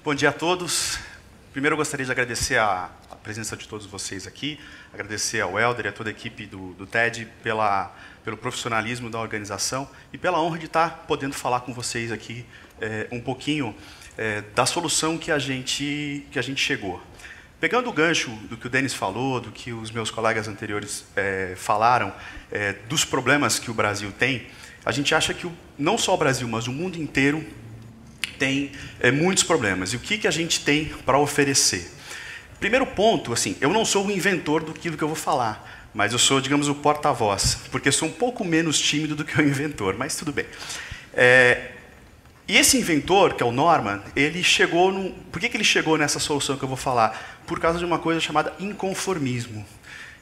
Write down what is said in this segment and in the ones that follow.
Bom dia a todos. Primeiro eu gostaria de agradecer a presença de todos vocês aqui, agradecer ao Helder e a toda a equipe do TED pelo profissionalismo da organização e pela honra de estar podendo falar com vocês aqui um pouquinho da solução que a gente chegou. Pegando o gancho do que o Denis falou, do que os meus colegas anteriores falaram, dos problemas que o Brasil tem, a gente acha que não só o Brasil, mas o mundo inteiro tem muitos problemas. E o que a gente tem para oferecer? Primeiro ponto, assim, eu não sou o inventor do que eu vou falar, mas eu sou, digamos, o porta-voz, porque eu sou um pouco menos tímido do que o inventor, mas tudo bem. E esse inventor, que é o Norman, ele chegou por que ele chegou nessa solução que eu vou falar? Por causa de uma coisa chamada inconformismo.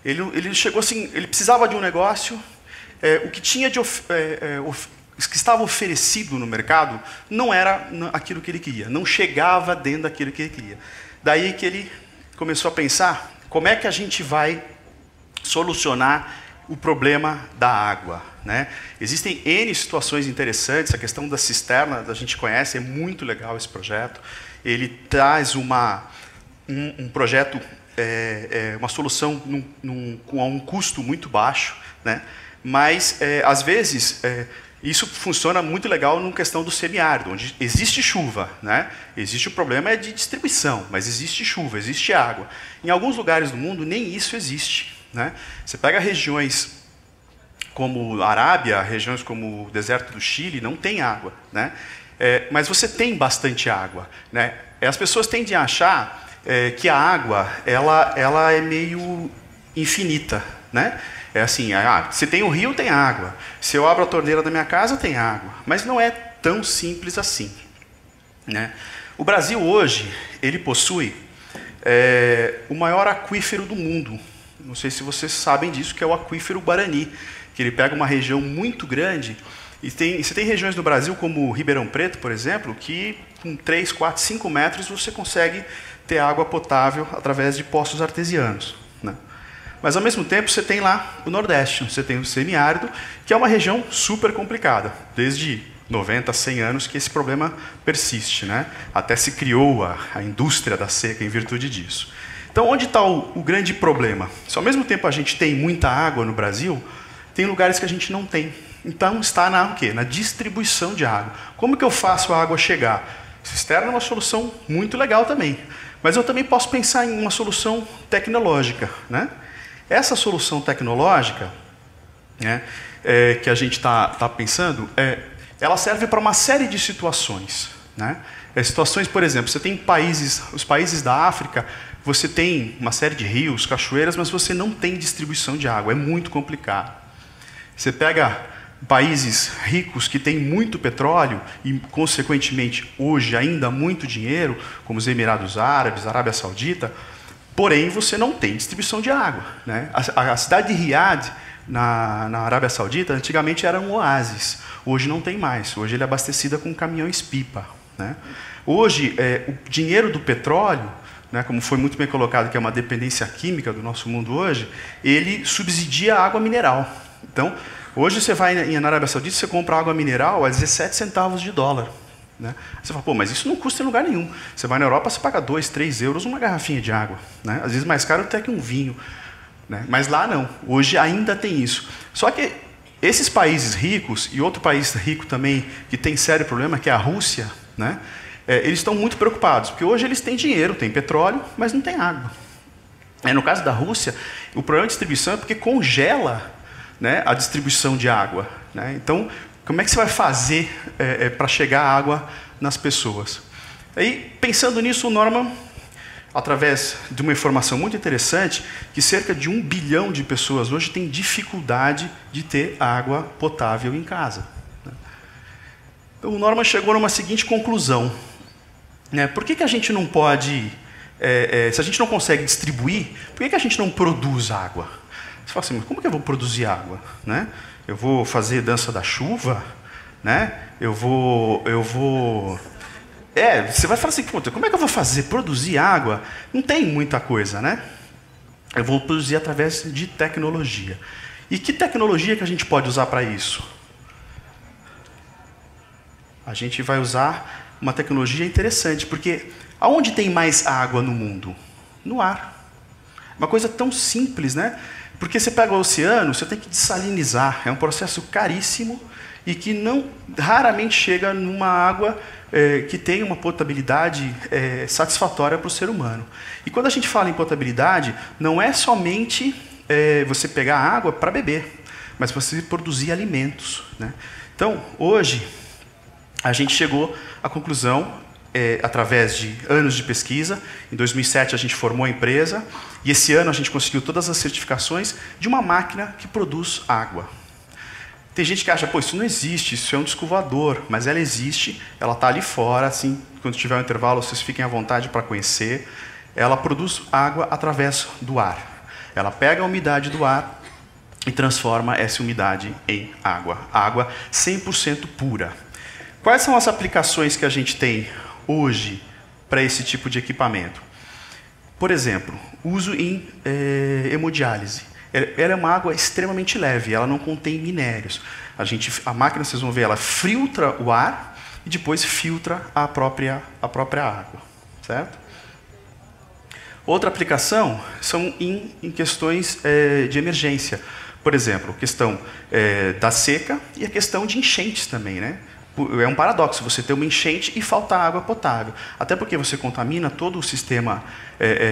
Ele chegou assim, ele precisava de um negócio, o que tinha que estava oferecido no mercado não era aquilo que ele queria, não chegava dentro daquilo que ele queria. Daí que ele começou a pensar como é que a gente vai solucionar o problema da água, né? Existem N situações interessantes, a questão da cisterna a gente conhece, é muito legal esse projeto. Ele traz um projeto, uma solução com um custo muito baixo, né? Mas, às vezes, isso funciona muito legal na questão do semiárido, onde existe chuva, né? Existe o problema de distribuição, mas existe chuva, existe água. Em alguns lugares do mundo, nem isso existe, né? Você pega regiões como a Arábia, regiões como o deserto do Chile, não tem água, né? Mas você tem bastante água, né? As pessoas tendem a achar que a água ela é meio infinita, né? É assim, se tem um rio, tem água. Se eu abro a torneira da minha casa, tem água. Mas não é tão simples assim, né? O Brasil hoje, ele possui o maior aquífero do mundo. Não sei se vocês sabem disso, que é o aquífero Guarani, que ele pega uma região muito grande. E você tem regiões no Brasil, como Ribeirão Preto, por exemplo, que com 3, 4, 5 metros você consegue ter água potável através de poços artesianos, né? Mas, ao mesmo tempo, você tem lá o Nordeste, você tem o semiárido, que é uma região super complicada. Desde 90, 100 anos que esse problema persiste, né? Até se criou a indústria da seca em virtude disso. Então, onde está o grande problema? Se, ao mesmo tempo, a gente tem muita água no Brasil, tem lugares que a gente não tem. Então, está na distribuição de água. Como que eu faço a água chegar? Cisterna é uma solução muito legal também. Mas eu também posso pensar em uma solução tecnológica, né? Essa solução tecnológica, né, que a gente está pensando, ela serve para uma série de situações, né? Situações, por exemplo, você tem os países da África, você tem uma série de rios, cachoeiras, mas você não tem distribuição de água, é muito complicado. Você pega países ricos que têm muito petróleo e, consequentemente, hoje ainda muito dinheiro, como os Emirados Árabes, Arábia Saudita, porém, você não tem distribuição de água, né? A cidade de Riad, na Arábia Saudita, antigamente era um oásis. Hoje não tem mais. Hoje ele é abastecida com caminhões-pipa, né? Hoje, o dinheiro do petróleo, né, como foi muito bem colocado, que é uma dependência química do nosso mundo hoje, ele subsidia a água mineral. Então, hoje você vai na Arábia Saudita, você compra água mineral a 17 centavos de dólar. Né? Você fala, pô, mas isso não custa em lugar nenhum. Você vai na Europa, você paga 2, 3 euros uma garrafinha de água, né? Às vezes mais caro até que um vinho, né? Mas lá não, hoje ainda tem isso. Só que esses países ricos, e outro país rico também, que tem sério problema, que é a Rússia, né? Eles estão muito preocupados, porque hoje eles têm dinheiro, têm petróleo, mas não tem água. No caso da Rússia, o problema de distribuição é porque congela, né, a distribuição de água, né? Então, como é que você vai fazer para chegar a água nas pessoas? Aí, pensando nisso, o Norman, através de uma informação muito interessante, que cerca de 1 bilhão de pessoas hoje têm dificuldade de ter água potável em casa, né? Então, o Norman chegou numa seguinte conclusão, né? Por que a gente não pode, se a gente não consegue distribuir, por que a gente não produz água? Você fala assim, mas como que eu vou produzir água, né? Eu vou fazer dança da chuva, né? Você vai falar assim, puta, como é que eu vou produzir água? Não tem muita coisa, né? Eu vou produzir através de tecnologia. E que tecnologia que a gente pode usar para isso? A gente vai usar uma tecnologia interessante, porque Aonde tem mais água no mundo? No ar. Uma coisa tão simples, né? Porque você pega o oceano, você tem que dessalinizar. É um processo caríssimo e que raramente chega numa água que tem uma potabilidade satisfatória para o ser humano. E quando a gente fala em potabilidade, não é somente você pegar água para beber, mas você produzir alimentos, né? Então, hoje, a gente chegou à conclusão, através de anos de pesquisa. Em 2007 a gente formou a empresa e esse ano a gente conseguiu todas as certificações de uma máquina que produz água. Tem gente que acha, pô, isso não existe, isso é um disco voador, mas ela existe, ela está ali fora, assim, quando tiver um intervalo vocês fiquem à vontade para conhecer. Ela produz água através do ar. Ela pega a umidade do ar e transforma essa umidade em água. Água 100% pura. Quais são as aplicações que a gente tem hoje para esse tipo de equipamento? Por exemplo, uso em hemodiálise. Ela é uma água extremamente leve, ela não contém minérios. A máquina, vocês vão ver, ela filtra o ar e depois filtra a própria água. Certo? Outra aplicação são em questões de emergência. Por exemplo, a questão da seca e a questão de enchentes também, né? É um paradoxo você ter uma enchente e faltar água potável. Até porque você contamina todo o sistema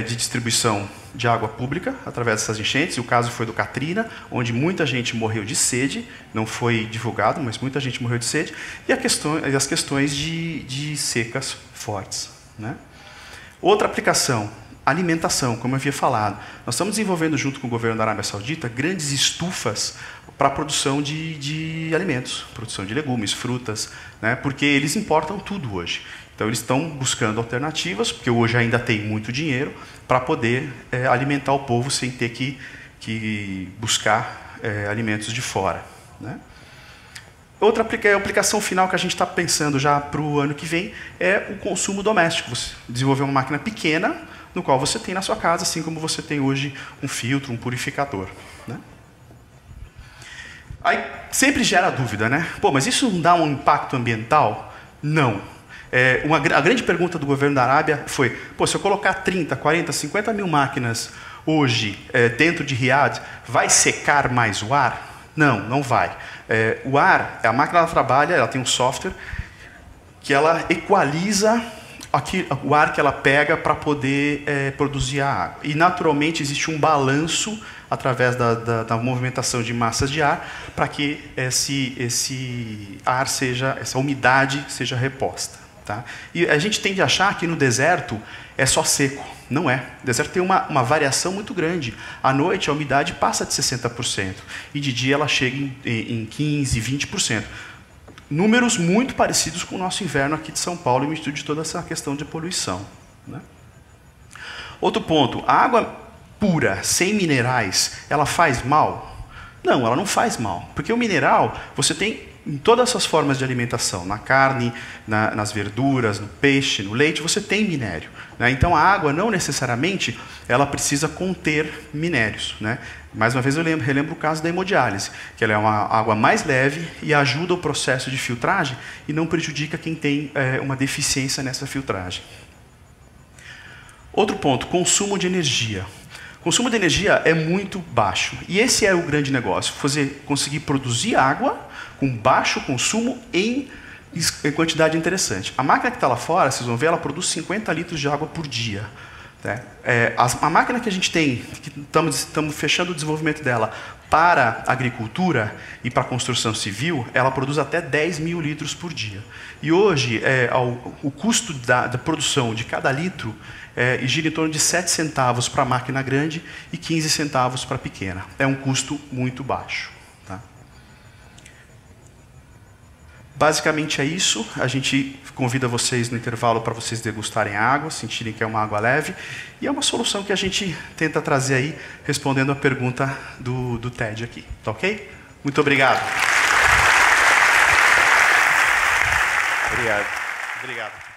de distribuição de água pública através dessas enchentes. E o caso foi do Katrina, onde muita gente morreu de sede. Não foi divulgado, mas muita gente morreu de sede. E as questões de secas fortes, né? Outra aplicação, alimentação, como eu havia falado. Nós estamos desenvolvendo, junto com o governo da Arábia Saudita, grandes estufas para a produção de alimentos, produção de legumes, frutas, né? Porque eles importam tudo hoje. Então, eles estão buscando alternativas, porque hoje ainda tem muito dinheiro, para poder alimentar o povo sem ter que buscar alimentos de fora, né? Outra aplicação final que a gente está pensando já para o ano que vem é o consumo doméstico. Você desenvolver uma máquina pequena, no qual você tem na sua casa, assim como você tem hoje um filtro, um purificador, né? Aí sempre gera dúvida, né? Pô, mas isso não dá um impacto ambiental? Não. A grande pergunta do governo da Arábia foi, pô, se eu colocar 30, 40, 50 mil máquinas hoje dentro de Riad, vai secar mais o ar? Não, não vai. O ar, a máquina ela trabalha, ela tem um software que ela equaliza o ar que ela pega para poder produzir a água. E, naturalmente, existe um balanço através da movimentação de massas de ar para que esse ar essa umidade seja reposta. Tá? E a gente tende a achar que no deserto é só seco. Não é. O deserto tem uma variação muito grande. À noite, a umidade passa de 60%. E de dia ela chega em 15%, 20%. Números muito parecidos com o nosso inverno aqui de São Paulo, em virtude de toda essa questão de poluição, né? Outro ponto, a água pura, sem minerais, ela faz mal? Não, ela não faz mal. Porque o mineral, você tem em todas as suas formas de alimentação, na carne, nas verduras, no peixe, no leite, você tem minério, né? Então a água não necessariamente ela precisa conter minérios, né? Mais uma vez eu relembro o caso da hemodiálise, que ela é uma água mais leve e ajuda o processo de filtragem e não prejudica quem tem uma deficiência nessa filtragem. Outro ponto, consumo de energia. O consumo de energia é muito baixo e esse é o grande negócio, conseguir produzir água com baixo consumo em quantidade interessante. A máquina que está lá fora, vocês vão ver, ela produz 50 litros de água por dia. Né? A máquina que a gente tem, que estamos fechando o desenvolvimento dela para a agricultura e para a construção civil, ela produz até 10 mil litros por dia. E hoje, o custo da produção de cada litro gira em torno de 7 centavos para a máquina grande e 15 centavos para a pequena. É um custo muito baixo. Tá? Basicamente é isso. A gente convida vocês no intervalo para vocês degustarem a água, sentirem que é uma água leve. E é uma solução que a gente tenta trazer aí, respondendo a pergunta do TED aqui. Tá ok? Muito obrigado. Obrigado. Obrigado.